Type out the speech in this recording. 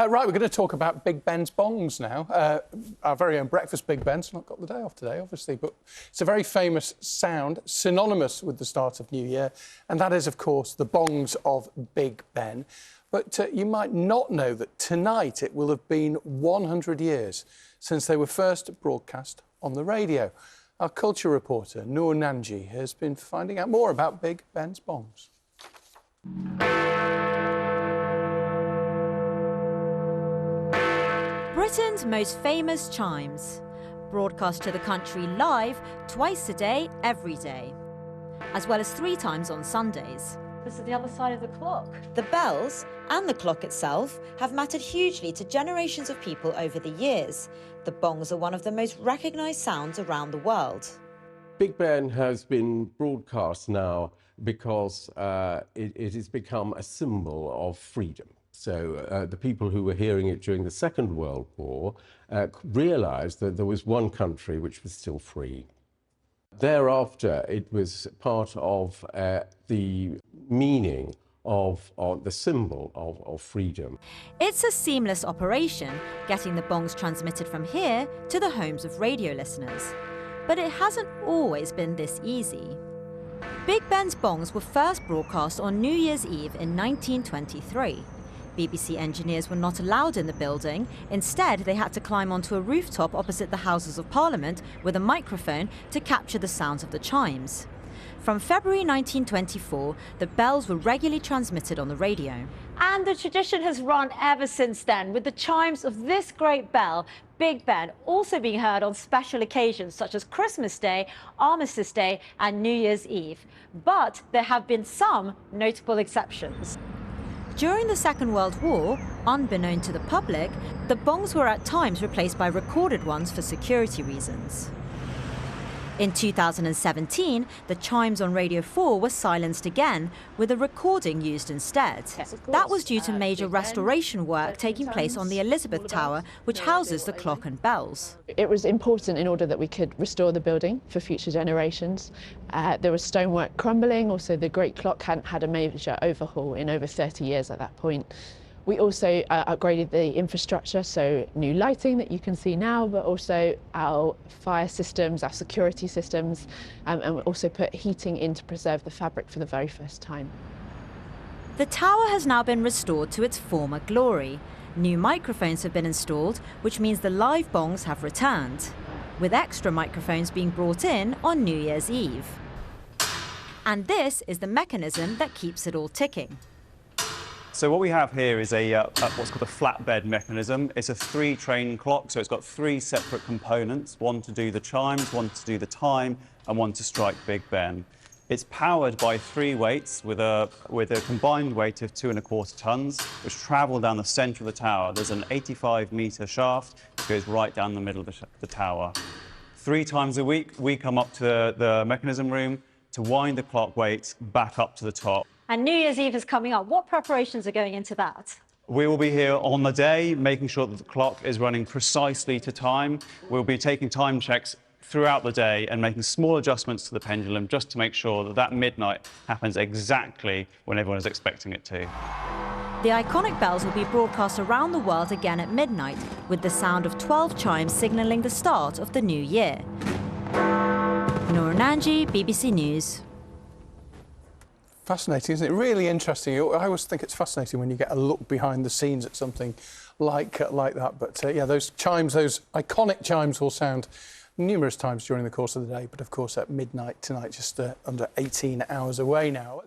Right, we're going to talk about Big Ben's bongs now. Our very own breakfast Big Ben's not got the day off today, obviously, but it's a very famous sound, synonymous with the start of New Year, and that is, of course, the bongs of Big Ben. But you might not know that tonight it will have been 100 years since they were first broadcast on the radio. Our culture reporter, Noor Nanji, has been finding out more about Big Ben's bongs. Britain's most famous chimes, broadcast to the country live twice a day, every day, as well as 3 times on Sundays. This is the other side of the clock. The bells and the clock itself have mattered hugely to generations of people over the years. The bongs are one of the most recognised sounds around the world. Big Ben has been broadcast now because it has become a symbol of freedom. So the people who were hearing it during the Second World War realised that there was one country which was still free. Thereafter, it was part of the meaning of the symbol of freedom. It's a seamless operation, getting the bongs transmitted from here to the homes of radio listeners. But it hasn't always been this easy. Big Ben's bongs were first broadcast on New Year's Eve in 1923. BBC engineers were not allowed in the building. Instead, they had to climb onto a rooftop opposite the Houses of Parliament with a microphone to capture the sounds of the chimes. From February 1924, the bells were regularly transmitted on the radio. And the tradition has run ever since then, with the chimes of this great bell, Big Ben, also being heard on special occasions such as Christmas Day, Armistice Day and New Year's Eve. But there have been some notable exceptions. During the Second World War, unbeknown to the public, the bongs were at times replaced by recorded ones for security reasons. In 2017, the chimes on Radio 4 were silenced again, with a recording used instead. Yes, that was due to major restoration work taking place on the Elizabeth Tower, which houses the clock and bells. It was important in order that we could restore the building for future generations. There was stonework crumbling, also the great clock hadn't had a major overhaul in over 30 years at that point. We also upgraded the infrastructure, so new lighting that you can see now, but also our fire systems, our security systems, and we also put heating in to preserve the fabric for the very first time. The tower has now been restored to its former glory. New microphones have been installed, which means the live bongs have returned, with extra microphones being brought in on New Year's Eve. And this is the mechanism that keeps it all ticking. So what we have here is what's called a flatbed mechanism. It's a 3-train clock, so it's got 3 separate components, one to do the chimes, one to do the time, and one to strike Big Ben. It's powered by 3 weights with a combined weight of 2¼ tons, which travel down the centre of the tower. There's an 85-metre shaft that goes right down the middle of the tower. 3 times a week, we come up to the mechanism room to wind the clock weights back up to the top. And New Year's Eve is coming up. What preparations are going into that? We will be here on the day, making sure that the clock is running precisely to time. We'll be taking time checks throughout the day and making small adjustments to the pendulum just to make sure that midnight happens exactly when everyone is expecting it to. The iconic bells will be broadcast around the world again at midnight, with the sound of 12 chimes signalling the start of the new year. Noor Nanji, BBC News. Fascinating, isn't it? Really interesting. I always think it's fascinating when you get a look behind the scenes at something like that. But yeah, those chimes, those iconic chimes will sound numerous times during the course of the day. But of course, at midnight tonight, just under 18 hours away now.